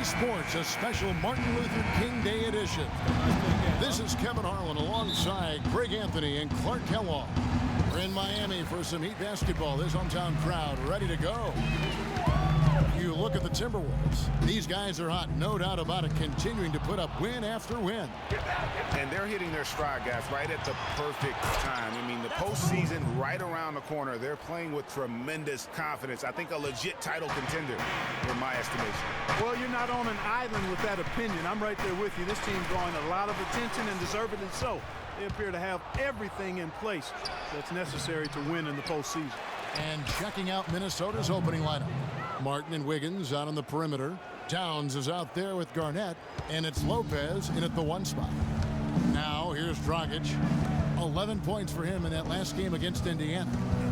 Sports, a special Martin Luther King Day edition. This is Kevin Harlan alongside Greg Anthony and Clark Kellogg. We're in Miami for some Heat basketball. This hometown crowd ready to go. You look at the Timberwolves. These guys are hot, no doubt about it, continuing to put up win after win. And they're hitting their stride, guys, right at the perfect time. I mean, the postseason right around the corner. They're playing with tremendous confidence. I think a legit title contender, in my estimation. Well, you're not on an island with that opinion. I'm right there with you. This team's drawing a lot of attention, and deservedly so. They appear to have everything in place that's necessary to win in the postseason. And checking out Minnesota's opening lineup. Martin and Wiggins out on the perimeter. Downs is out there with Garnett, and it's Lopez in at the 1 spot. Now here's Dragic. 11 points for him in that last game against Indiana.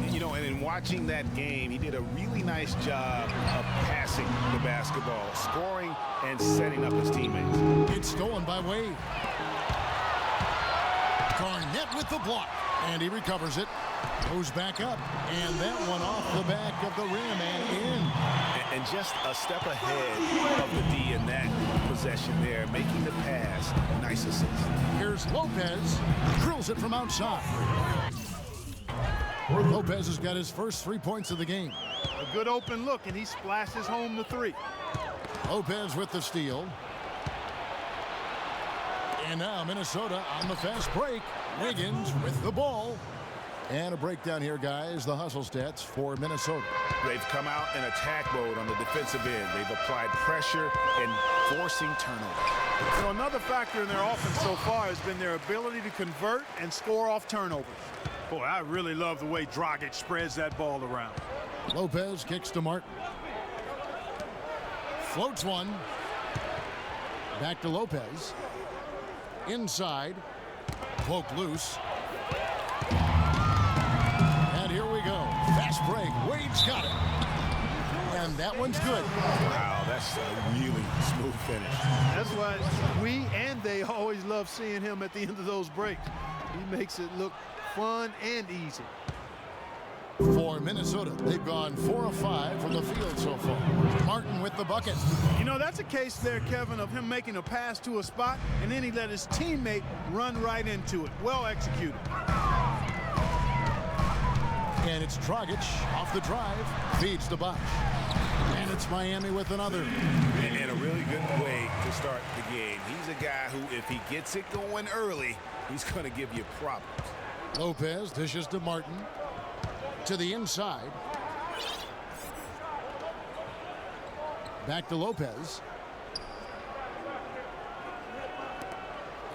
You know, and in watching that game, he did a really nice job of passing the basketball, scoring and setting up his teammates. It's stolen by Wade. Garnett with the block, and he recovers it. Goes back up, and that one off the back of the rim and in. And just a step ahead of the D in that possession there, making the pass. Nice assist. Here's Lopez, drills it from outside. Lopez has got his first 3 points of the game. A good open look, and he splashes home the 3. Lopez with the steal. And now Minnesota on the fast break. Wiggins with the ball. And a breakdown here, guys. The hustle stats for Minnesota. They've come out in attack mode on the defensive end. They've applied pressure and forcing turnovers. You know, another factor in their offense so far has been their ability to convert and score off turnovers. Boy, I really love the way Dragic spreads that ball around. Lopez kicks to Martin. Floats one. Back to Lopez. Inside. Poked loose. And here we go. Fast break. Wade's got it. And that one's good. Wow, that's a really smooth finish. That's why we and they always love seeing him at the end of those breaks. He makes it look fun and easy. For Minnesota, they've gone 4 of 5 from the field so far. Martin with the bucket. You know, that's a case there, Kevin, of him making a pass to a spot, and then he let his teammate run right into it. Well executed. And it's Dragic off the drive, feeds to Bosh. And it's Miami with another. And a really good way to start the game. He's a guy who, if he gets it going early, he's going to give you problems. Lopez dishes to Martin. To the inside. Back to Lopez.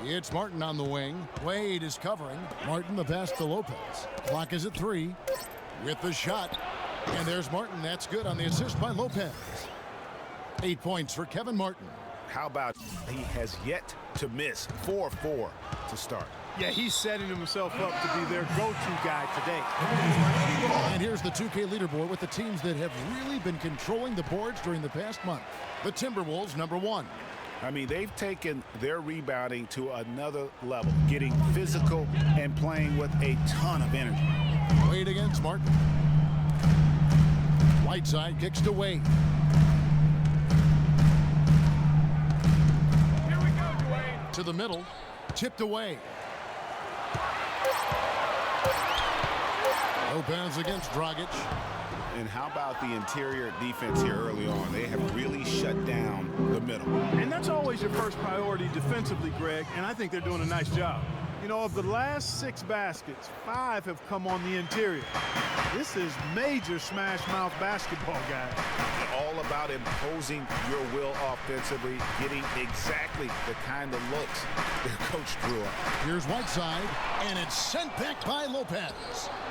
It's Martin on the wing. Wade is covering. Martin the pass to Lopez. Clock is at 3 with the shot. And there's Martin. That's good on the assist by Lopez. 8 points for Kevin Martin. How about he has yet to miss 4 of 4 to start. Yeah, he's setting himself up to be their go-to guy today. And here's the 2K leaderboard with the teams that have really been controlling the boards during the past month. The Timberwolves, number 1. I mean, they've taken their rebounding to another level, getting physical and playing with a ton of energy. Wade against Martin. Whiteside kicks to Wade. Here we go, Dwayne. To the middle, tipped away. Lopez against Dragic. And how about the interior defense here early on? They have really shut down the middle. And that's always your first priority defensively, Greg, and I think they're doing a nice job. You know, of the last 6 baskets, 5 have come on the interior. This is major smash-mouth basketball, guys. All about imposing your will offensively, getting exactly the kind of looks their coach drew up. Here's Whiteside, and it's sent back by Lopez.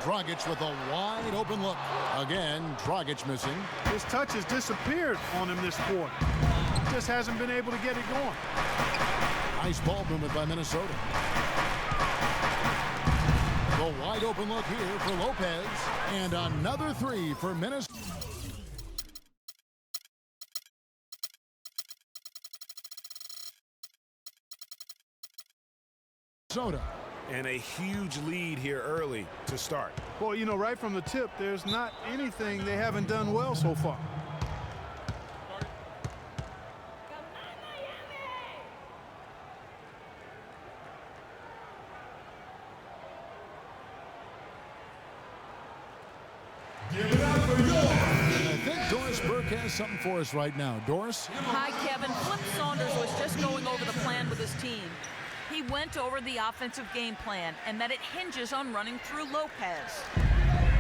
Dragic with a wide open look. Again, Dragic missing. His touch has disappeared on him this quarter. He just hasn't been able to get it going. Nice ball movement by Minnesota. The wide open look here for Lopez. And another 3 for Minnesota. And a huge lead here early to start. Boy, you know, right from the tip, there's not anything they haven't done well so far. Doris Burke has something for us right now. Doris? Hi, Kevin. Flip Saunders was just going over the plan with his team. He went over the offensive game plan and that it hinges on running through Lopez.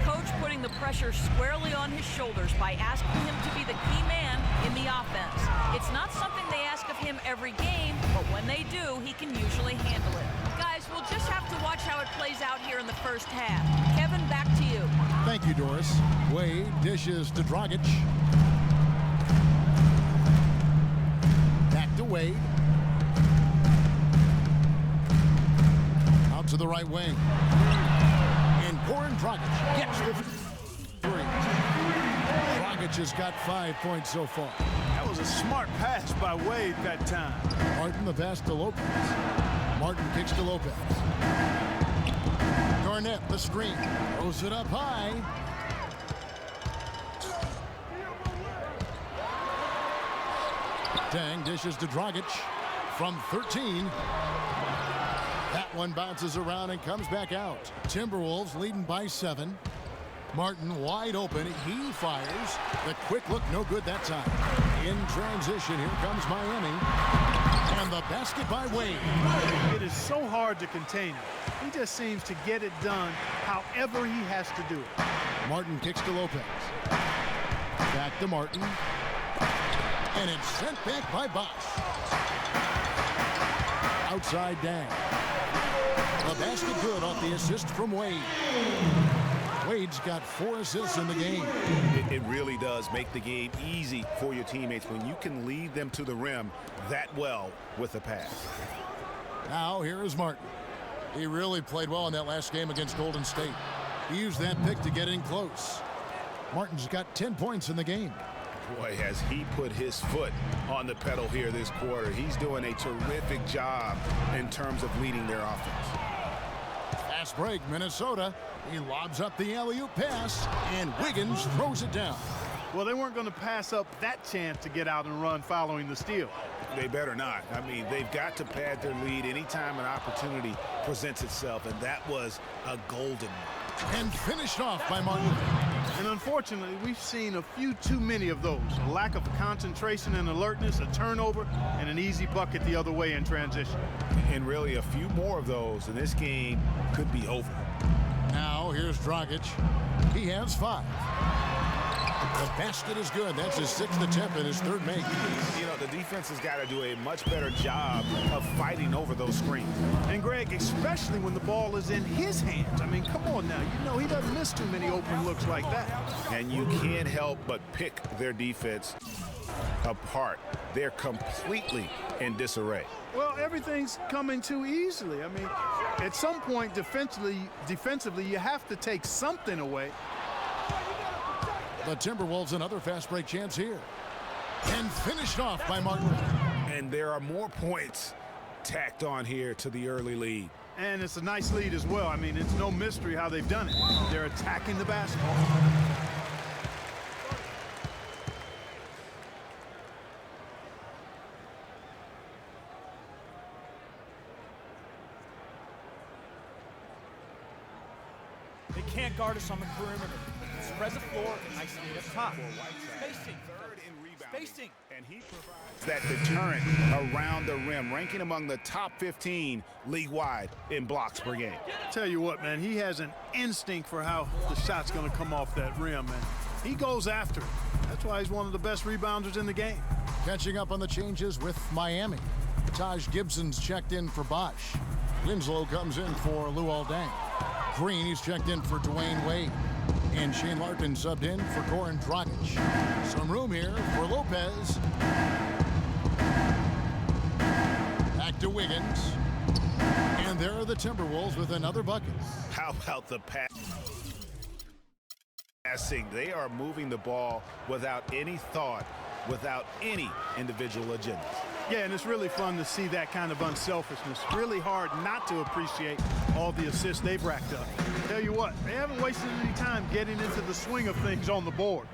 Coach putting the pressure squarely on his shoulders by asking him to be the key man in the offense. It's not something they ask of him every game, but when they do, he can usually handle it. Guys, we'll just have to watch how it plays out here in the first half. Kevin, back to you. Thank you, Doris. Wade dishes to Dragic. Back to Wade. Out to the right wing. And Goran Dragic gets the three. Dragic has got 5 points so far. That was a smart pass by Wade that time. Martin the pass to Lopez. Martin kicks to Lopez. Garnett the screen. Throws it up high. Dang dishes to Dragic from 13. That one bounces around and comes back out. Timberwolves leading by 7. Martin wide open. He fires. The quick look, no good that time. In transition, here comes Miami. And the basket by Wade. It is so hard to contain him. He just seems to get it done however he has to do it. Martin kicks to Lopez. Back to Martin. And it's sent back by Bosch. Outside Dang. The basket good off the assist from Wade. Wade's got 4 assists in the game. It really does make the game easy for your teammates when you can lead them to the rim that well with a pass. Now here is Martin. He really played well in that last game against Golden State. He used that pick to get in close. Martin's got 10 points in the game. Boy, has he put his foot on the pedal here this quarter. He's doing a terrific job in terms of leading their offense. Fast break, Minnesota. He lobs up the alley-oop pass, and Wiggins throws it down. Well, they weren't going to pass up that chance to get out and run following the steal. They better not. I mean, they've got to pad their lead anytime an opportunity presents itself, and that was a golden one. And finished off by Martin. And unfortunately, we've seen a few too many of those. A lack of concentration and alertness, a turnover, and an easy bucket the other way in transition. And really a few more of those, and this game could be over. Now here's Dragic. He has 5. The basket is good. That's his 6th attempt and his 3rd make. You know, the defense has got to do a much better job of fighting over those screens. And Greg, especially when the ball is in his hands. I mean, come on now. You know he doesn't miss too many open looks like that. And you can't help but pick their defense apart. They're completely in disarray. Well, everything's coming too easily. I mean, at some point defensively, you have to take something away. The Timberwolves another fast break chance here. And finished off by Martin. And there are more points tacked on here to the early lead. And it's a nice lead as well. I mean, it's no mystery how they've done it. They're attacking the basketball. They can't guard us on the perimeter. Spread the floor nicely up top. Spacing. And he provides that deterrent around the rim, ranking among the top 15 league-wide in blocks per game. Tell you what, man, he has an instinct for how the shot's going to come off that rim, man. He goes after it. That's why he's one of the best rebounders in the game. Catching up on the changes with Miami. Taj Gibson's checked in for Bosch. Winslow comes in for Luol Deng. Green, he's checked in for Dwayne Wade. And Shane Larkin subbed in for Goran Dragic. Some room here for Lopez. Back to Wiggins. And there are the Timberwolves with another bucket. How about the passing? They are moving the ball without any thought, without any individual agenda. Yeah, and it's really fun to see that kind of unselfishness. Really hard not to appreciate all the assists they've racked up. Tell you what, they haven't wasted any time getting into the swing of things on the boards.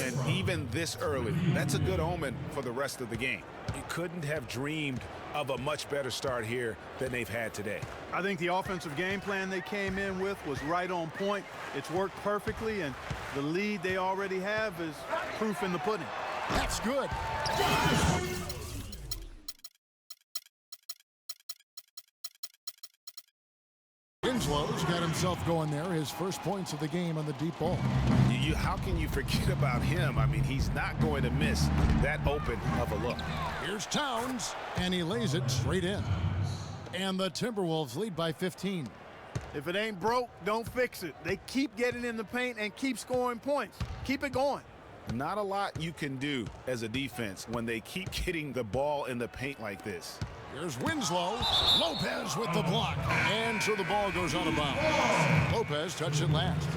And even this early, that's a good omen for the rest of the game. You couldn't have dreamed of a much better start here than they've had today. I think the offensive game plan they came in with was right on point. It's worked perfectly, and the lead they already have is proof in the pudding. That's good. Winslow's got himself going there, his first points of the game on the deep ball. How can you forget about him? I mean, he's not going to miss that open of a look. Here's Towns, and he lays it straight in. And the Timberwolves lead by 15. If it ain't broke, don't fix it. They keep getting in the paint and keep scoring points. Keep it going. Not a lot you can do as a defense when they keep getting the ball in the paint like this. Here's Winslow. Lopez with the block. And so the ball goes out of bounds. Lopez touched it last.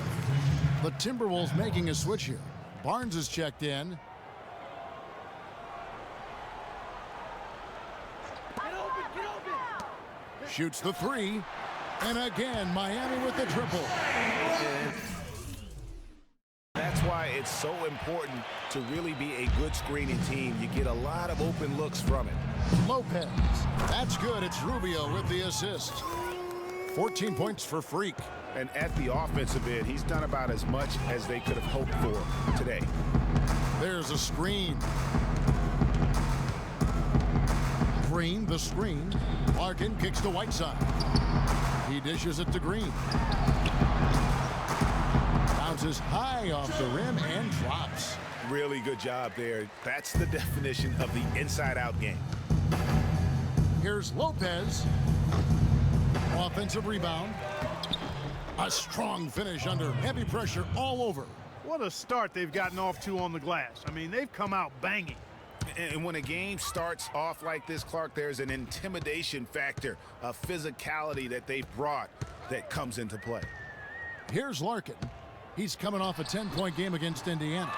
The Timberwolves making a switch here. Barnes is checked in. Shoots the three. And again, Miami with the triple. That's why it's so important to really be a good screening team. You get a lot of open looks from it. Lopez. That's good. It's Rubio with the assist. 14 points for Freak. And at the offensive end, he's done about as much as they could have hoped for today. There's a screen. Green, the screen. Larkin kicks to Whiteside. He dishes it to Green. Bounces high off the rim and drops. Really good job there. That's the definition of the inside-out game. Here's Lopez. Offensive rebound. A strong finish under heavy pressure all over. What a start they've gotten off to on the glass. I mean, they've come out banging. And when a game starts off like this, Clark, there's an intimidation factor, a physicality that they've brought that comes into play. Here's Larkin. He's coming off a 10-point game against Indiana.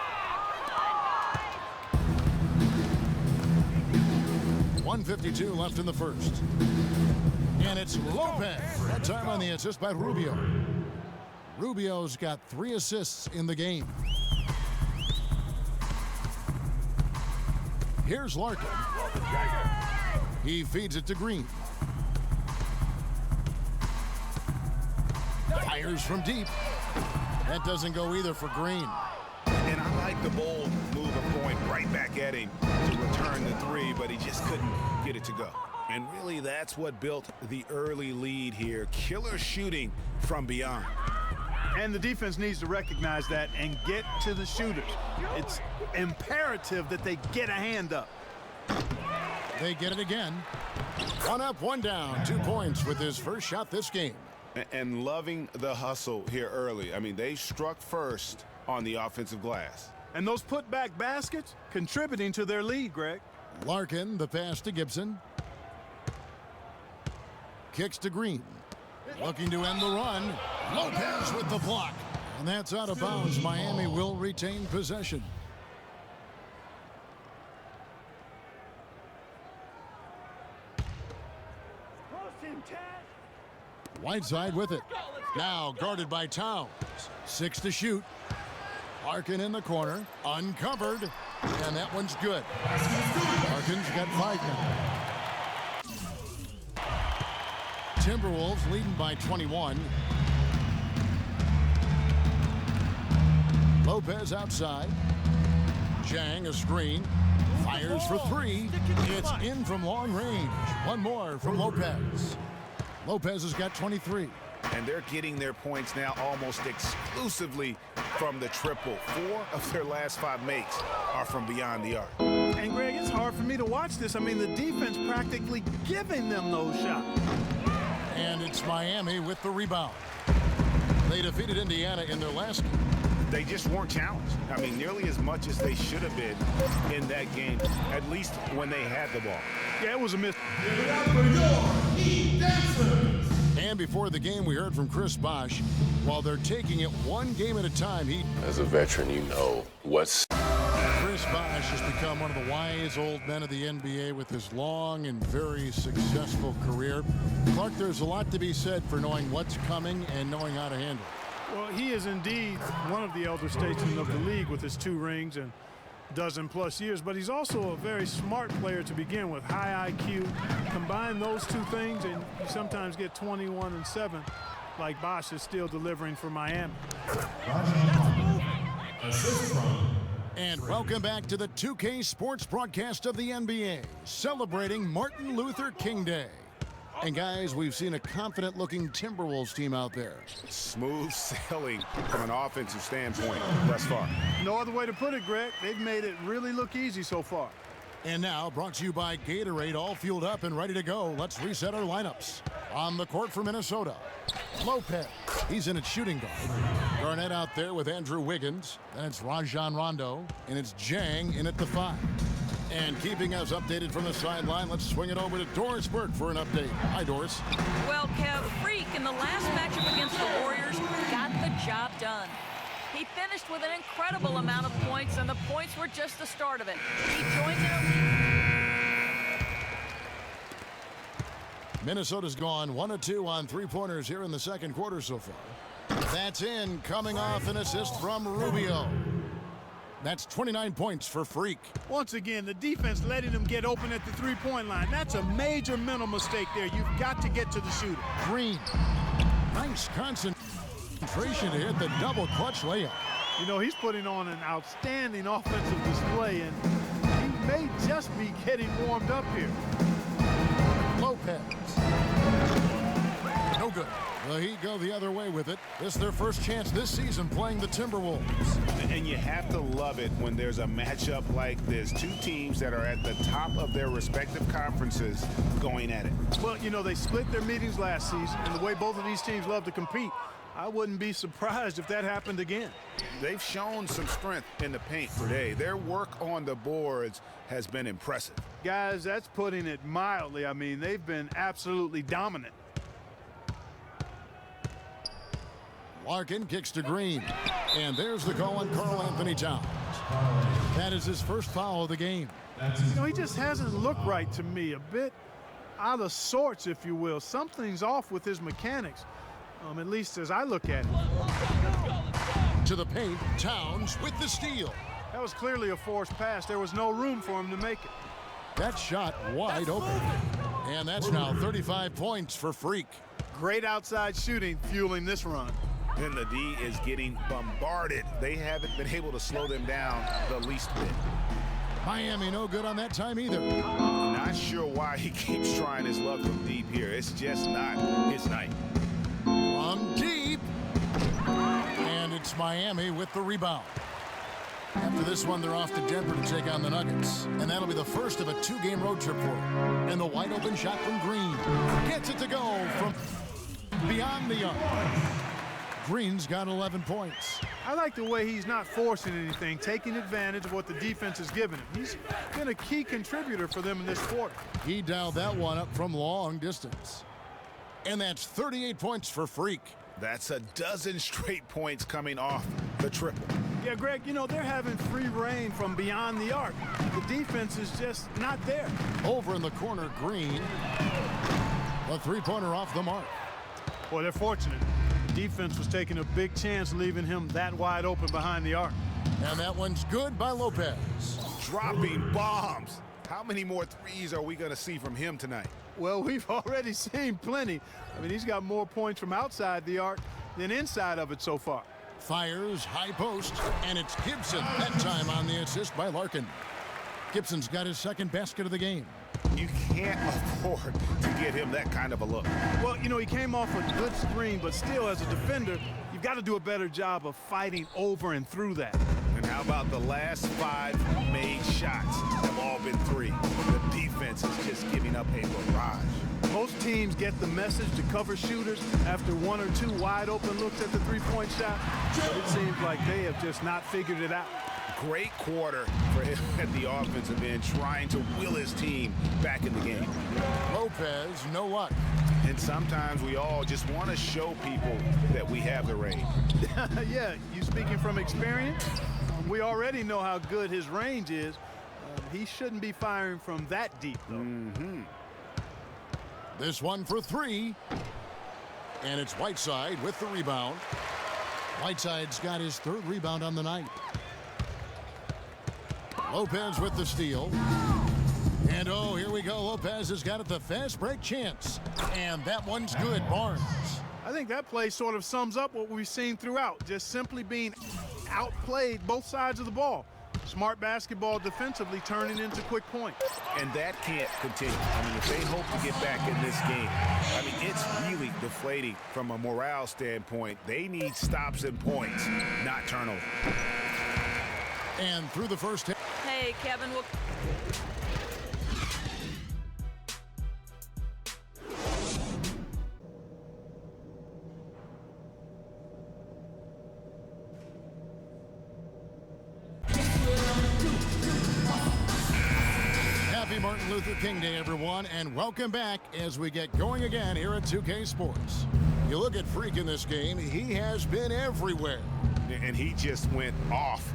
.152 left in the first. And it's Lopez. That time on the assist by Rubio. Rubio's got 3 assists in the game. Here's Larkin. He feeds it to Green. Fires from deep. That doesn't go either for Green. And I like the bold move of going right back at him to return the three, but he just couldn't get it to go. And really, that's what built the early lead here. Killer shooting from beyond. And the defense needs to recognize that and get to the shooters. It's imperative that they get a hand up. They get it again. 1 up, 1 down. 2 points with his first shot this game. And loving the hustle here early. I mean, they struck first on the offensive glass. And those put-back baskets contributing to their lead, Greg. Larkin, the pass to Gibson. Kicks to Green. Looking to end the run. Lopez with the block. And that's out of bounds. Miami will retain possession. Whiteside with it. Now guarded by Towns. 6 to shoot. Larkin in the corner. Uncovered. And that one's good. Larkin's got 5 now. Timberwolves leading by 21. Lopez outside. Zhang a screen. Fires for 3. It's in from long range. One more from Lopez. Lopez has got 23. And they're getting their points now almost exclusively from the triple. 4 of their last 5 makes are from beyond the arc. And Greg, it's hard for me to watch this. I mean, the defense practically giving them those shots. And it's Miami with the rebound. They defeated Indiana in their last game. They just weren't challenged. I mean, nearly as much as they should have been in that game, at least when they had the ball. Yeah, it was a miss. And before the game, we heard from Chris Bosh. While they're taking it one game at a time, As a veteran, you know what's... Chris Bosh has become one of the wise old men of the NBA with his long and very successful career. Clark, there's a lot to be said for knowing what's coming and knowing how to handle it. Well, he is indeed one of the elder statesmen of the league with his 2 rings and dozen-plus years, but he's also a very smart player to begin with. High IQ. Combine those 2 things, and you sometimes get 21 and 7, like Bosh is still delivering for Miami. And welcome back to the 2K Sports broadcast of the NBA, celebrating Martin Luther King Day. And guys, we've seen a confident-looking Timberwolves team out there. Smooth sailing from an offensive standpoint thus far. No other way to put it, Greg. They've made it really look easy so far. And now, brought to you by Gatorade, all fueled up and ready to go. Let's reset our lineups. On the court for Minnesota, Lopez. He's in at shooting guard. Garnett out there with Andrew Wiggins. Then it's Rajon Rondo. And it's Jang in at the 5. And keeping us updated from the sideline, let's swing it over to Doris Burke for an update. Hi, Doris. Well, Kev, Freak in the last matchup against the Warriors got the job done. He finished with an incredible amount of points, and the points were just the start of it. He joins in Minnesota's gone 1 of 2 on 3-pointers here in the second quarter so far. That's in, coming off an assist from Rubio. That's 29 points for Freak. Once again, the defense letting them get open at the 3-point line. That's a major mental mistake there. You've got to get to the shooter. Green. Nice concentration to hit the double clutch layup. You know, he's putting on an outstanding offensive display, and he may just be getting warmed up here. Lopez. No good. The Heat go the other way with it. This is their first chance this season playing the Timberwolves. And you have to love it when there's a matchup like this. 2 teams that are at the top of their respective conferences going at it. Well, you know, they split their meetings last season, and the way both of these teams love to compete, I wouldn't be surprised if that happened again. They've shown some strength in the paint today. Their work on the boards has been impressive. Guys, that's putting it mildly. I mean, they've been absolutely dominant. Larkin kicks to Green. And there's the call on Karl Anthony Towns. That is his first foul of the game. You know, he just hasn't looked right to me. A bit out of sorts, if you will. Something's off with his mechanics, at least as I look at it. To the paint, Towns with the steal. That was clearly a forced pass. There was no room for him to make it. That shot wide open. And that's now 35 points for Freak. Great outside shooting fueling this run. And the D is getting bombarded. They haven't been able to slow them down the least bit. Miami no good on that time either. Not sure why he keeps trying his luck from deep here. It's just not his night. From deep. And it's Miami with the rebound. After this one, they're off to Denver to take on the Nuggets. And that'll be the first of a 2-game road trip for them. And the wide open shot from Green. Gets it to go from beyond the arc. Green's got 11 points. I like the way he's not forcing anything, taking advantage of what the defense has given him. He's been a key contributor for them in this quarter. He dialed that one up from long distance. And that's 38 points for Freak. That's a dozen straight points coming off the triple. Yeah, Greg, you know, they're having free reign from beyond the arc. The defense is just not there. Over in the corner, Green. The 3-pointer off the mark. Boy, they're fortunate. The defense was taking a big chance leaving him that wide open behind the arc. And that one's good by Lopez. Dropping bombs. How many more threes are we going to see from him tonight? Well, we've already seen plenty. I mean, he's got more points from outside the arc than inside of it so far. Fires, high post, and it's Gibson. That time on the assist by Larkin. Gibson's got his second basket of the game. You can't afford to get him that kind of a look. Well, you know, he came off a good screen, but still, as a defender, you've got to do a better job of fighting over and through that. And how about the last 5 made shots have all been 3? The defense is just giving up a barrage. Most teams get the message to cover shooters after 1 or 2 wide open looks at the 3-point shot, but it seems like they have just not figured it out. Great quarter for him at the offensive end, trying to will his team back in the game. Lopez, no luck. And sometimes we all just want to show people that we have the range. Yeah, you speaking from experience? We already know how good his range is. He shouldn't be firing from that deep, though. This one for three. And it's Whiteside with the rebound. Whiteside's got his third rebound on the night. Lopez with the steal. And oh, here we go. Lopez has got it, the fast break chance. And that one's good. Barnes. I think that play sort of sums up what we've seen throughout. Just simply being outplayed both sides of the ball. Smart basketball defensively turning into quick points. And that can't continue. I mean, if they hope to get back in this game, I mean, it's really deflating from a morale standpoint. They need stops and points, not turnovers. And through the first half. Hey, Kevin, we'll... Happy Martin Luther King Day, everyone, and welcome back as we get going again here at 2K Sports. You look at Freak in this game, he has been everywhere. And he just went off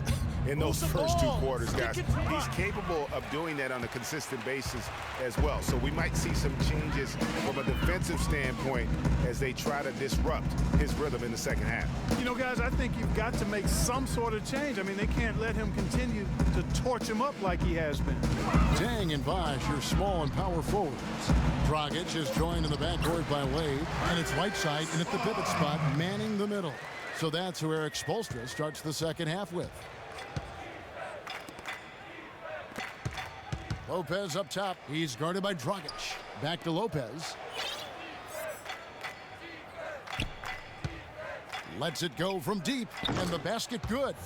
in those first two quarters, guys. He's capable of doing that on a consistent basis as well. So we might see some changes from a defensive standpoint as they try to disrupt his rhythm in the second half. You know, guys, I think you've got to make some sort of change. I mean, they can't let him continue to torch him up like he has been. Dang and Bosch, your small and power forwards. Dragic is joined in the backcourt by Wade, and it's Whiteside in at the pivot spot, manning the middle. So that's who Eric Spoelstra starts the second half with. Lopez up top. He's guarded by Dragic. Back to Lopez. Lets it go from deep, and the basket good.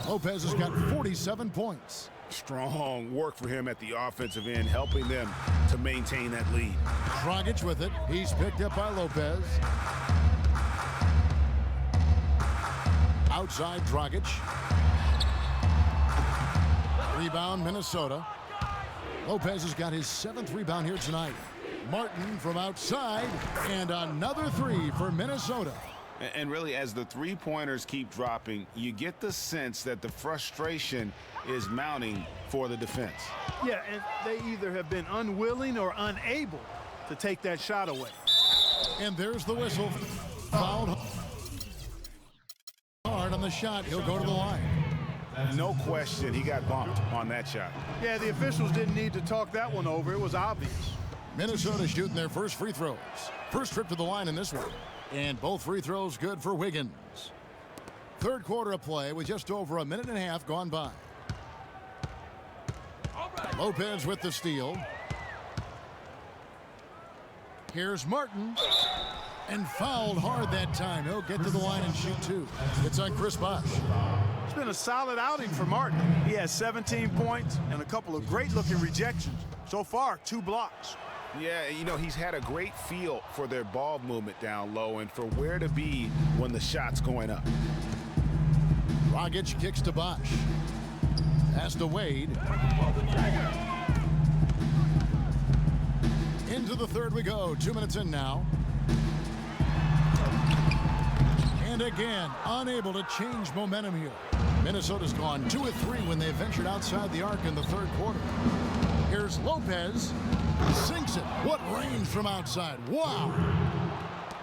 Lopez has got 47 points. Strong work for him at the offensive end, helping them to maintain that lead. Dragic with it. He's picked up by Lopez. Outside Dragic. Rebound Minnesota. Lopez has got his 7th rebound here tonight. Martin from outside, and another three for Minnesota. And really, as the three-pointers keep dropping, you get the sense that the frustration is mounting for the defense. Yeah, and they either have been unwilling or unable to take that shot away. And there's the whistle. Fouled hard on the shot. He'll go to the line. No question, he got bumped on that shot. Yeah, the officials didn't need to talk that one over. It was obvious. Minnesota shooting their first free throws. First trip to the line in this one. And both free throws good for Wiggins. Third quarter of play with just over a minute and a half gone by. Lopez with the steal. Here's Martin. And fouled hard that time. He'll get to the line and shoot two. It's on Chris Bosh. It's been a solid outing for Martin. He has 17 points and a couple of great-looking rejections. So far, 2 blocks. Yeah, you know, he's had a great feel for their ball movement down low and for where to be when the shot's going up. Dragic kicks to Bosh. Pass to Wade. Into the third we go. 2 minutes in now. And again, unable to change momentum here. Minnesota's gone 2 of 3 when they ventured outside the arc in the third quarter. Here's Lopez. Sinks it. What range from outside. Wow.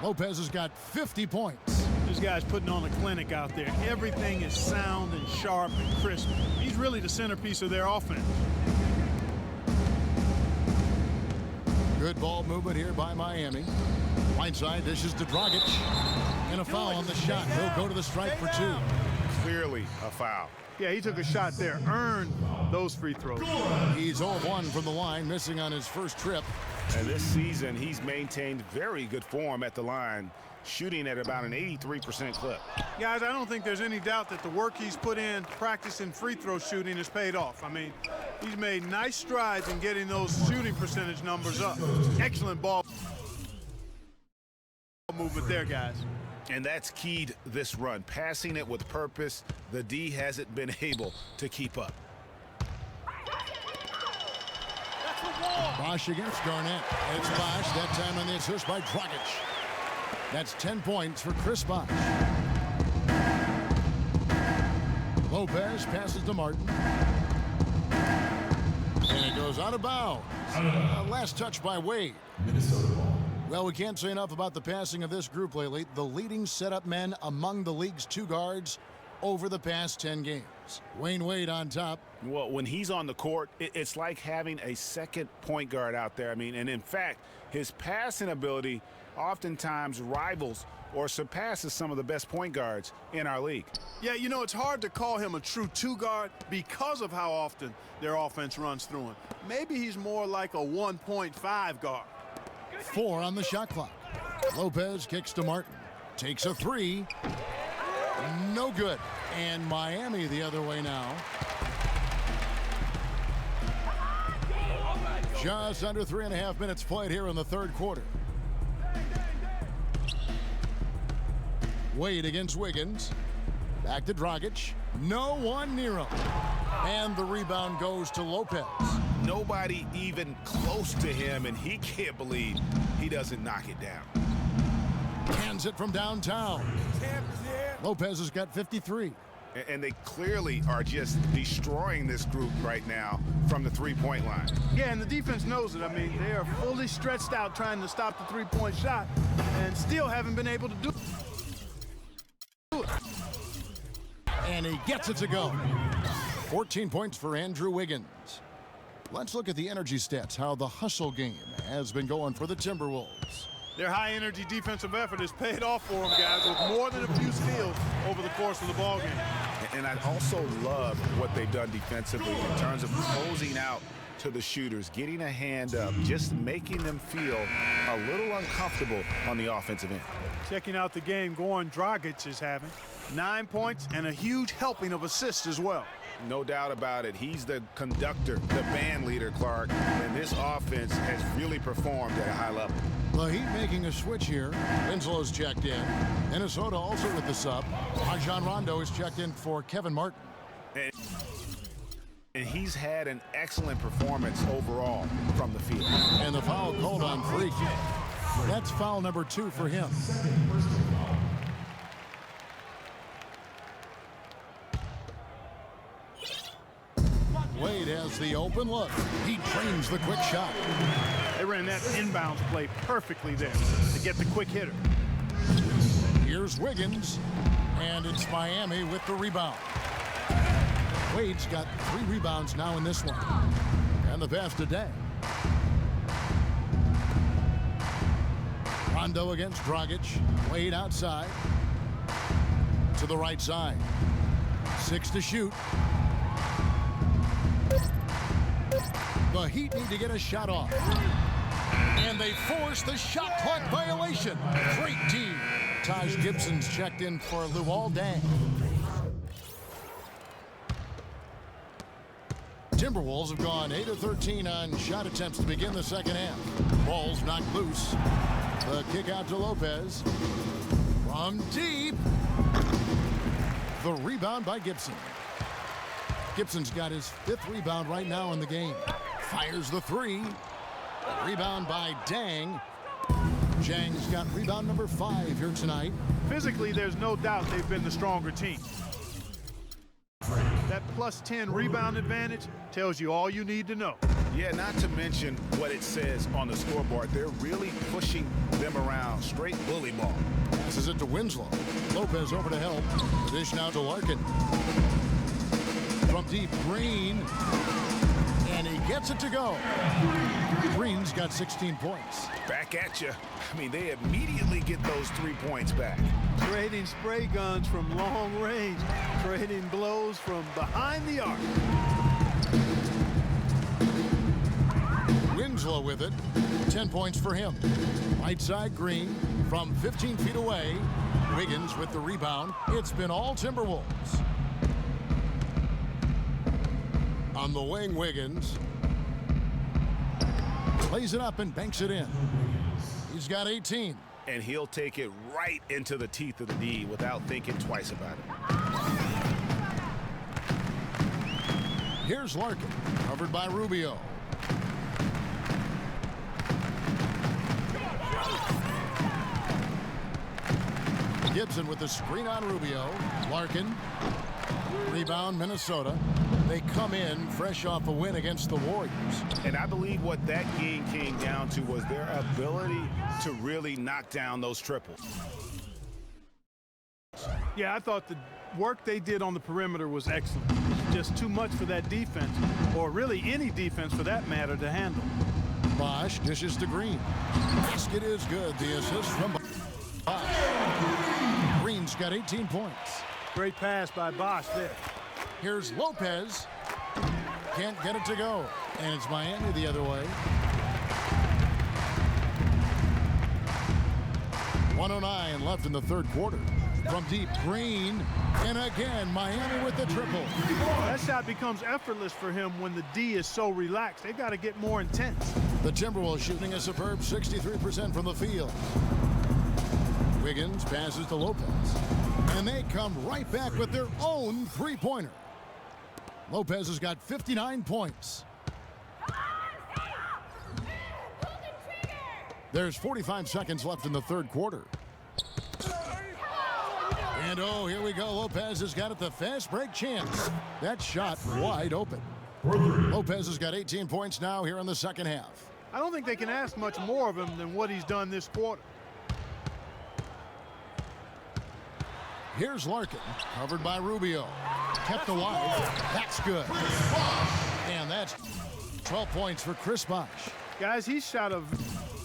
Lopez has got 50 points. This guy's putting on a clinic out there. Everything is sound and sharp and crisp. He's really the centerpiece of their offense. Good ball movement here by Miami. Whiteside dishes to Dragic. And a foul on the shot. He'll go to the stripe for 2. Clearly a foul. Yeah, he took a shot there, earned those free throws. He's 0-1 from the line, missing on his first trip. And this season, he's maintained very good form at the line, shooting at about an 83% clip. Guys, I don't think there's any doubt that the work he's put in practicing free throw shooting has paid off. I mean, he's made nice strides in getting those shooting percentage numbers up. Excellent ball movement there, guys. And that's keyed this run. Passing it with purpose, the D hasn't been able to keep up. Bosh against Garnett. It's Bosh, that time on the assist by Dragic. That's 10 points for Chris Bosh. Lopez passes to Martin. And it goes out of bounds. Last touch by Wade. Minnesota ball. Well, we can't say enough about the passing of this group lately. The leading setup men among the league's 2 guards over the past 10 games. Wayne Wade on top. Well, when he's on the court, it's like having a second point guard out there. I mean, and in fact, his passing ability oftentimes rivals or surpasses some of the best point guards in our league. Yeah, you know, it's hard to call him a true 2 guard because of how often their offense runs through him. Maybe he's more like a 1.5 guard. 4 on the shot clock. Lopez kicks to Martin. Takes a 3. No good. And Miami the other way now. Just under 3.5 minutes played here in the third quarter. Wade against Wiggins. Back to Dragic. No one near him. And the rebound goes to Lopez. Nobody even close to him, and he can't believe he doesn't knock it down. Hands it from downtown. Lopez has got 53. And they clearly are just destroying this group right now from the three-point line. Yeah, and the defense knows it. I mean, they are fully stretched out trying to stop the three-point shot and still haven't been able to do it. And he gets it to go. 14 points for Andrew Wiggins. Let's look at the energy stats, how the hustle game has been going for the Timberwolves. Their high-energy defensive effort has paid off for them, guys, with more than a few steals over the course of the ballgame. And I also love what they've done defensively in terms of closing out to the shooters, getting a hand up, just making them feel a little uncomfortable on the offensive end. Checking out the game Goran Dragic is having. 9 points and a huge helping of assists as well. No doubt about it. He's the conductor, the band leader, Clark, and this offense has really performed at a high level. The Heat making a switch here. Winslow's checked in. Minnesota also with the sub. Rajon Rondo is checked in for Kevin Martin. And he's had an excellent performance overall from the field. And the foul called on Freak. That's foul number 2 for him. Wade has the open look. He trains the quick shot. They ran that inbounds play perfectly there to get the quick hitter. Here's Wiggins, and it's Miami with the rebound. Wade's got 3 rebounds now in this one. And the pass to Deng. Rondo against Dragic. Wade outside. To the right side. 6 to shoot. The Heat need to get a shot off. And they force the shot clock violation. Great team. Taj Gibson's checked in for Luol Deng. Timberwolves have gone 8 of 13 on shot attempts to begin the second half. Ball's knocked loose. The kick out to Lopez. From deep. The rebound by Gibson. Gibson's got his 5th rebound right now in the game. Fires the 3. Rebound by Deng. Zhang's got rebound number 5 here tonight. Physically, there's no doubt they've been the stronger team. That plus 10 rebound advantage tells you all you need to know. Yeah, not to mention what it says on the scoreboard. They're really pushing them around. Straight bully ball. Passes it to Winslow. Lopez over to help. The dish now to Larkin. From deep, Green. And he gets it to go. Green's got 16 points. Back at you. I mean, they immediately get those 3 points back. Trading spray guns from long range. Trading blows from behind the arc. Winslow with it. 10 points for him. Right side, Green from 15 feet away. Wiggins with the rebound. It's been all Timberwolves. On the wing, Wiggins plays it up and banks it in. He's got 18. And he'll take it right into the teeth of the D without thinking twice about it. Here's Larkin, covered by Rubio. Gibson with the screen on Rubio. Larkin Rebound, Minnesota. They come in fresh off a win against the Warriors. And I believe what that game came down to was their ability to really knock down those triples. Yeah, I thought the work they did on the perimeter was excellent. It's just too much for that defense, or really any defense for that matter, to handle. Bosch dishes to Green. Basket is good. The assist from Bosch. Green's got 18 points. Great pass by Bosch there. Here's Lopez. Can't get it to go. And it's Miami the other way. 1:09 left in the third quarter. From deep, Green. And again, Miami with the triple. That shot becomes effortless for him when the D is so relaxed. They got to get more intense. The Timberwolves shooting a superb 63% from the field. Wiggins passes to Lopez. And they come right back with their own three-pointer. Lopez has got 59 points. There's 45 seconds left in the third quarter. And oh, here we go. Lopez has got it, the fast break chance. That shot wide open. Lopez has got 18 points now here in the second half. I don't think they can ask much more of him than what he's done this quarter. Here's Larkin, covered by Rubio. Kept alive. That's good. And that's 12 points for Chris Bosh. Guys, he shot a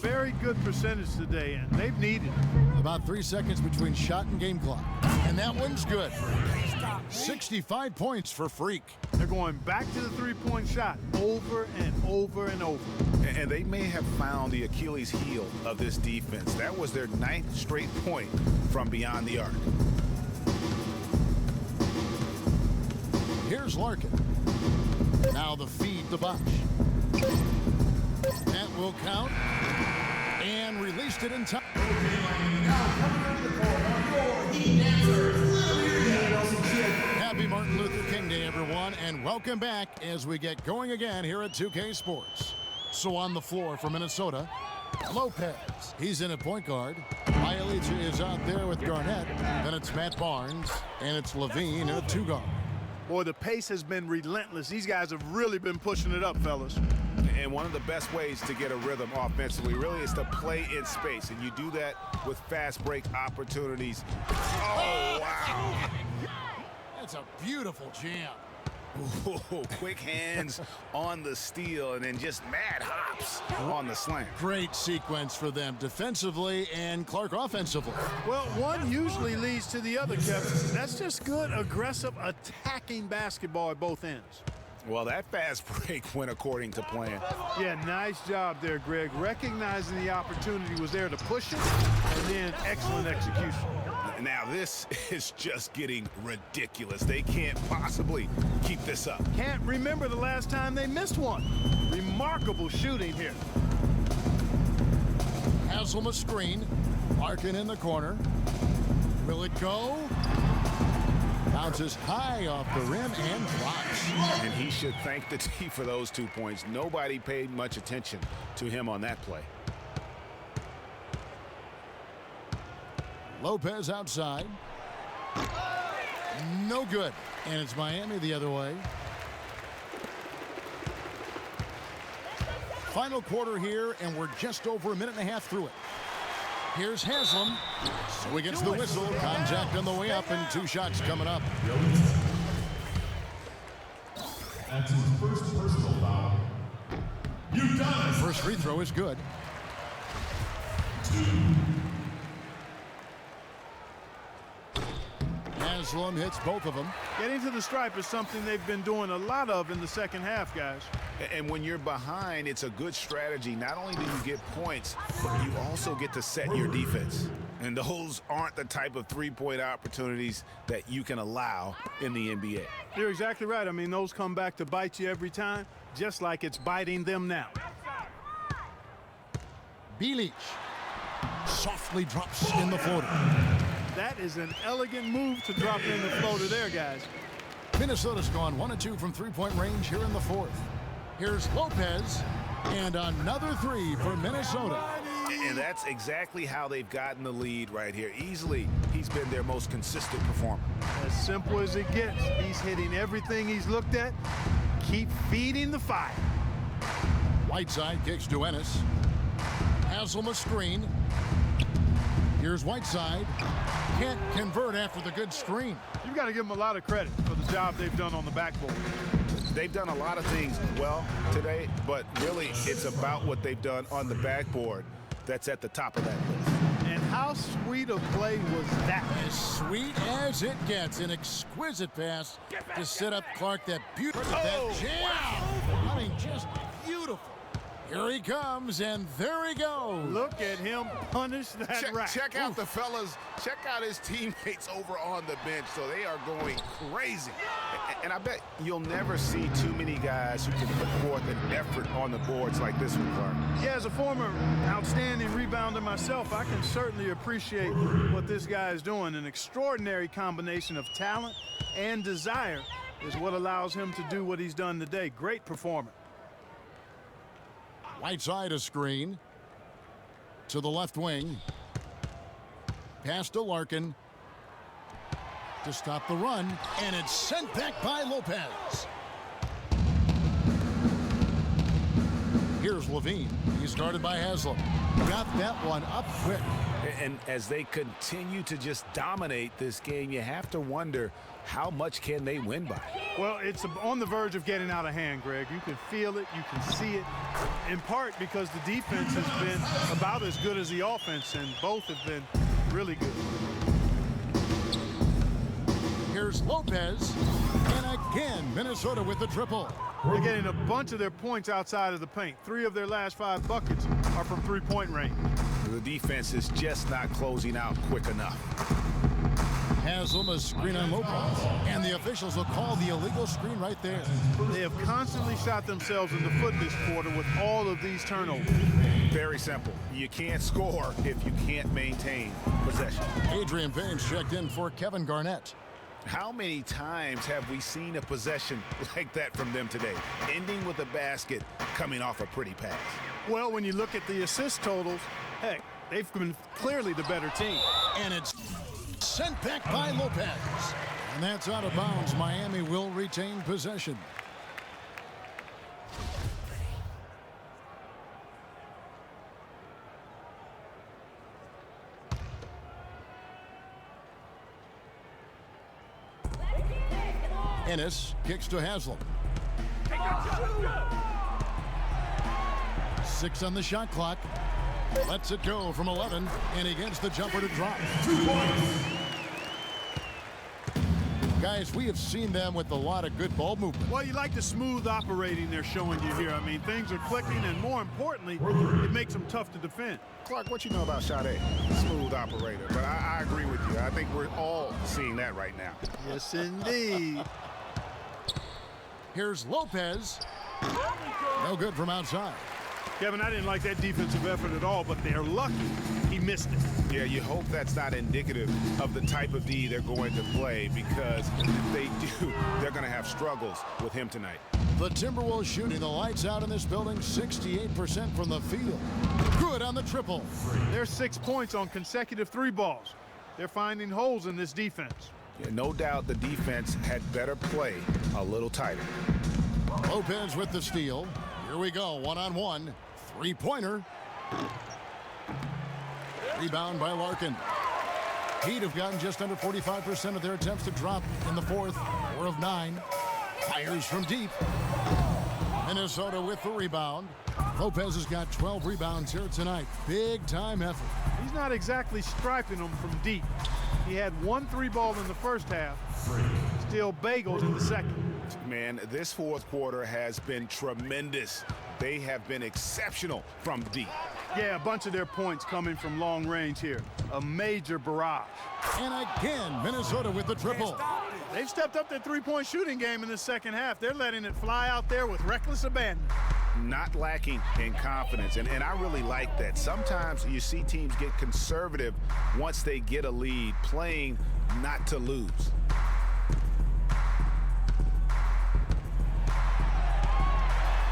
very good percentage today, and they've needed it. About 3 seconds between shot and game clock. And that one's good. 65 points for Freak. They're going back to the three-point shot over and over and over. And they may have found the Achilles heel of this defense. That was their 9th straight point from beyond the arc. Here's Larkin. Now the feed to Bosh. That will count. And released it in time. Happy Martin Luther King Day, everyone, and welcome back as we get going again here at 2K Sports. So on the floor for Minnesota, Lopez. He's in at point guard. Bialica is out there with Garnett. Then it's Matt Barnes, and it's Levine at two guard. Boy, the pace has been relentless. These guys have really been pushing it up, fellas. And one of the best ways to get a rhythm offensively really is to play in space. And you do that with fast break opportunities. Oh, wow. That's a beautiful jam. Ooh, quick hands on the steal and then just mad hops on the slam. Great sequence for them defensively and Clark offensively. Well, one usually leads to the other, Kevin. That's just good, aggressive, attacking basketball at both ends. Well, that fast break went according to plan. Yeah, nice job there, Greg. Recognizing the opportunity was there to push it, and then excellent execution. Now, this is just getting ridiculous. They can't possibly keep this up. Can't remember the last time they missed one. Remarkable shooting here. Haslam a screen. Larkin in the corner. Will it go? Bounces high off the rim and drops. And he should thank the D for those 2 points. Nobody paid much attention to him on that play. Lopez outside. No good. And it's Miami the other way. Final quarter here, and we're just over a minute and a half through it. Here's Haslam. So he gets the whistle. Contact on the way up, and 2 shots coming up. That's his first personal foul. You done it. First free throw is good. 2. Haslam hits both of them. Getting to the stripe is something they've been doing a lot of in the second half, guys. And when you're behind, it's a good strategy. Not only do you get points, but you also get to set your defense. And those aren't the type of three-point opportunities that you can allow in the NBA. You're exactly right. I mean, those come back to bite you every time, just like it's biting them now. Bilic softly drops in the floater. That is an elegant move to drop in the floater there, guys. Minnesota's gone 1 of 2 from three-point range here in the fourth. Here's Lopez, and another 3 for Minnesota. And that's exactly how they've gotten the lead right here. Easily, he's been their most consistent performer. As simple as it gets. He's hitting everything he's looked at. Keep feeding the fire. Whiteside kicks to Ennis. Haslam a screen. Here's Whiteside. Can't convert after the good screen. You've got to give them a lot of credit for the job they've done on the backboard. They've done a lot of things well today, but really it's about what they've done on the backboard that's at the top of that list. And how sweet a play was that? As sweet as it gets. An exquisite pass to set up Clark. That beautiful that jam. Wow. I mean, just beautiful. Here he comes, and there he goes. Look at him punish that rack. Check out the fellas. Check out his teammates over on the bench. So they are going crazy. And I bet you'll never see too many guys who can put forth an effort on the boards like this one, Clark. Yeah, as a former outstanding rebounder myself, I can certainly appreciate what this guy is doing. An extraordinary combination of talent and desire is what allows him to do what he's done today. Great performance. Whiteside a screen to the left wing. Pass to Larkin to stop the run, and it's sent back by Lopez. Here's Levine. He's started by Haslam. Got that one up quick. And as they continue to just dominate this game, you have to wonder how much can they win by? Well, it's on the verge of getting out of hand, Greg. You can feel it, you can see it, in part because the defense has been about as good as the offense, and both have been really good. Here's Lopez, and again, Minnesota with the triple. They're getting a bunch of their points outside of the paint. 3 of their last 5 buckets are from three-point range. The defense is just not closing out quick enough. Haslam a screen on Lopez, and the officials will call the illegal screen right there. They have constantly shot themselves in the foot this quarter with all of these turnovers. Very simple. You can't score if you can't maintain possession. Adrian Baines checked in for Kevin Garnett. How many times have we seen a possession like that from them today, ending with a basket coming off a pretty pass? Well, when you look at the assist totals, heck, they've been clearly the better team. And it's sent back by Lopez. And that's out of bounds. Miami will retain possession. Ennis kicks to Haslam. 6 on the shot clock. Lets it go from 11, and he gets the jumper to drop. 2 points. Guys, we have seen them with a lot of good ball movement. Well, you like the smooth operating they're showing you here. I mean, things are clicking, and more importantly, it makes them tough to defend. Clark, what you know about Sade? Smooth operator, but I agree with you. I think we're all seeing that right now. Yes, indeed. Here's Lopez. No good from outside. Kevin, I didn't like that defensive effort at all, but they're lucky he missed it. Yeah, you hope that's not indicative of the type of D they're going to play, because if they do, they're going to have struggles with him tonight. The Timberwolves shooting the lights out in this building, 68% from the field. Good on the triple. There's 6 points on consecutive 3 balls. They're finding holes in this defense. Yeah, no doubt the defense had better play a little tighter. Lopez with the steal. Here we go, one-on-one. 3-pointer. Rebound by Larkin. Heat have gotten just under 45% of their attempts to drop in the 4th. 4 of 9. Fires from deep. Minnesota with the rebound. Lopez has got 12 rebounds here tonight. Big time effort. He's not exactly striping them from deep. He had 1 3-ball in the first half. Still bagels in the second. Man, this 4th quarter has been tremendous. They have been exceptional from deep. Yeah, a bunch of their points coming from long range here. A major barrage. And again, Minnesota with the triple. They've stepped up their 3-point shooting game in the second half. They're letting it fly out there with reckless abandon. Not lacking in confidence, and I really like that. Sometimes you see teams get conservative once they get a lead, playing not to lose.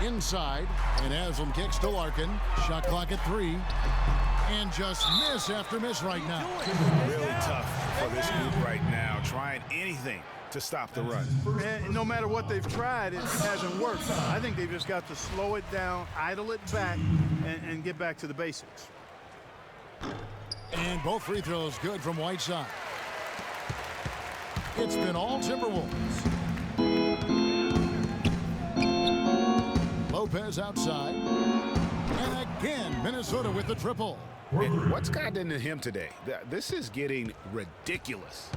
Inside, and Haslam kicks to Larkin. Shot clock at 3. And just miss after miss right now. Really tough for this group right now, trying anything to stop the run. And no matter what they've tried, it hasn't worked. I think they've just got to slow it down, idle it back, and get back to the basics. And both free throws good from Whiteside. It's been all Timberwolves. Lopez outside. And again, Minnesota with the triple. And what's gotten into him today? This is getting ridiculous.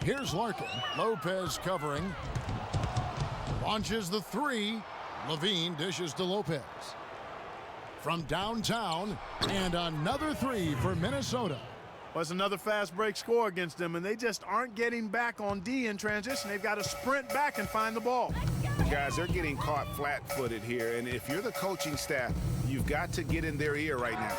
Here's Larkin. Lopez covering. Launches the three. Levine dishes to Lopez. From downtown, and another three for Minnesota. Was another fast break score against them, and they just aren't getting back on D in transition. They've got to sprint back and find the ball. Guys, they're getting caught flat-footed here, and if you're the coaching staff, you've got to get in their ear right now.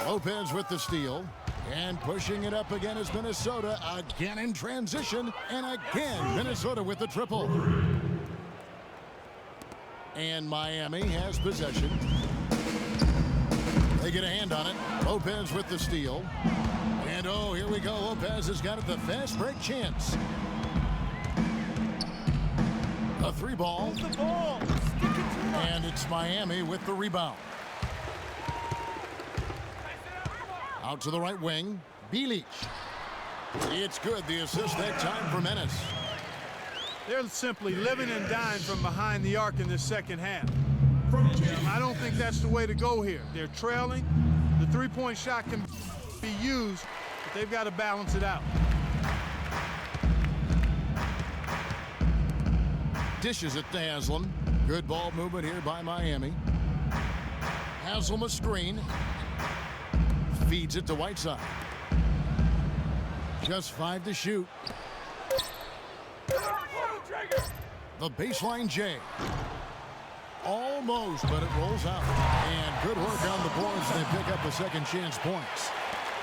Lopez with the steal, and pushing it up again is Minnesota, again in transition, and again Minnesota with the triple. And Miami has possession. They get a hand on it. Lopez with the steal. And oh, here we go. Lopez has got it, the fast break chance. A three ball. And it's Miami with the rebound. Out to the right wing. Bilic. It's good. The assist that time for Menace. They're simply living and dying from behind the arc in this second half. I don't think that's the way to go here. They're trailing. The three-point shot can be used, but they've got to balance it out. Dishes it to Haslam. Good ball movement here by Miami. Haslam a screen. Feeds it to Whiteside. Just 5 to shoot. The baseline J. Almost, but it rolls out. And good work on the boards. They pick up the second chance points.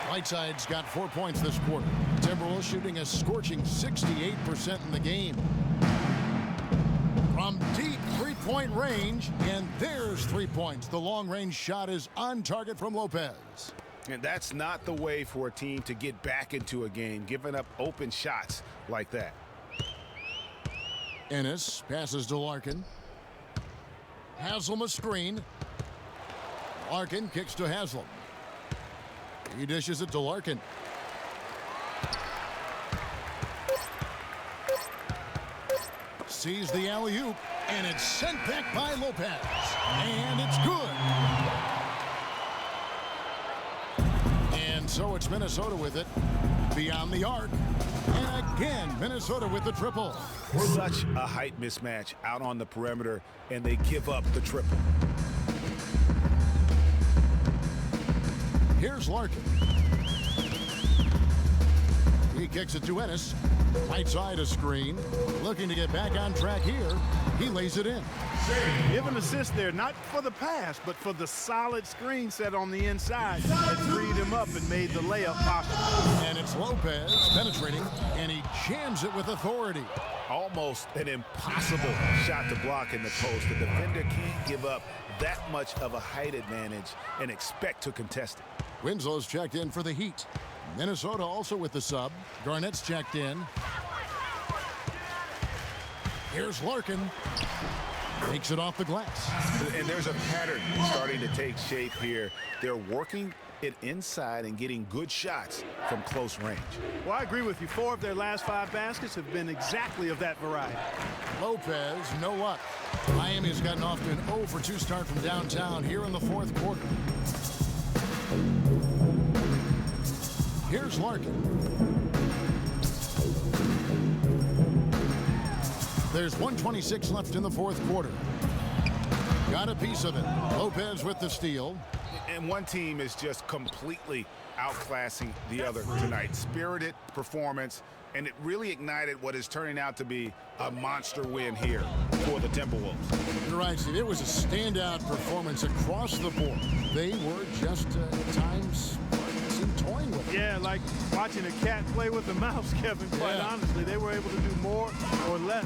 Whiteside's got 4 points this quarter. Timberwolves shooting a scorching 68% in the game. From deep three-point range, and there's 3 points. The long-range shot is on target from Lopez. And that's not the way for a team to get back into a game, giving up open shots like that. Ennis passes to Larkin. Haslam a screen. Larkin kicks to Haslam. He dishes it to Larkin. Sees the alley-oop, and it's sent back by Lopez. And it's good. And so it's Minnesota with it. Beyond the arc. And again, Minnesota with the triple. Such a height mismatch out on the perimeter, and they give up the triple. Here's Larkin. He kicks it to Ennis. Right side a screen. Looking to get back on track here. He lays it in. Give an assist there, not for the pass, but for the solid screen set on the inside that freed him up and made the layup possible. And it's Lopez penetrating, and he jams it with authority. Almost an impossible shot to block in the post. The defender can't give up that much of a height advantage and expect to contest it. Winslow's checked in for the Heat. Minnesota also with the sub. Garnett's checked in. Here's Larkin. Takes it off the glass. And there's a pattern starting to take shape here. They're working it inside and getting good shots from close range. Well, I agree with you. 4 of their last 5 baskets have been exactly of that variety. Lopez, no luck. Miami's gotten off to an 0-for-2 start from downtown here in the fourth quarter. Here's Larkin. There's 1:26 left in the fourth quarter. Got a piece of it. Lopez with the steal. And one team is just completely outclassing the other tonight. Spirited performance, and it really ignited what is turning out to be a monster win here for the Timberwolves. You're right, Steve. It was a standout performance across the board. They were just at times, seem toying with it. Yeah, like watching a cat play with a mouse, Kevin, quite honestly. They were able to do more or less,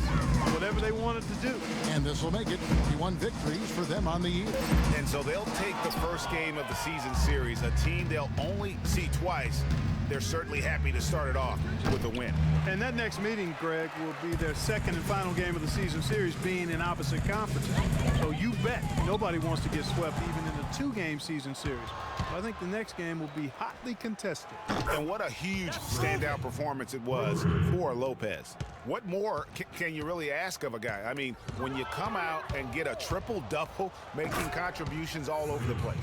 whatever they wanted to do. And this will make it 51 victories for them on the year. And so they'll take the first game of the season series, a team they'll only see twice. They're certainly happy to start it off with a win. And that next meeting, Greg, will be their second and final game of the season series, being in opposite conferences. So you bet nobody wants to get swept even in a 2-game season series. I think the next game will be hotly contested. And what a huge standout performance it was for Lopez. What more can you really ask of a guy? I mean, when you come out and get a triple-double, making contributions all over the place.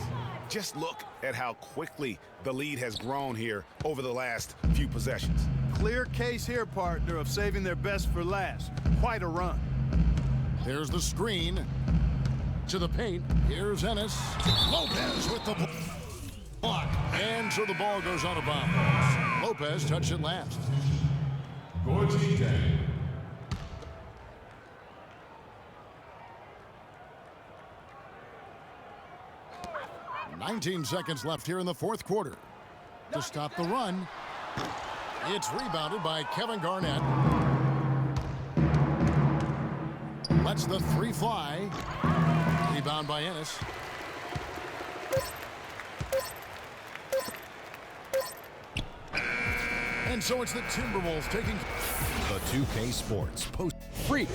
Just look at how quickly the lead has grown here over the last few possessions. Clear case here, partner, of saving their best for last. Quite a run. There's the screen to the paint. Here's Ennis. Lopez with the block. And so the ball goes out of bounds. Lopez touched it last. Gorgui. 19 seconds left here in the fourth quarter. To stop the run, it's rebounded by Kevin Garnett. Lets the three fly. Rebound by Ennis. And so it's the Timberwolves taking The 2K Sports Post Freak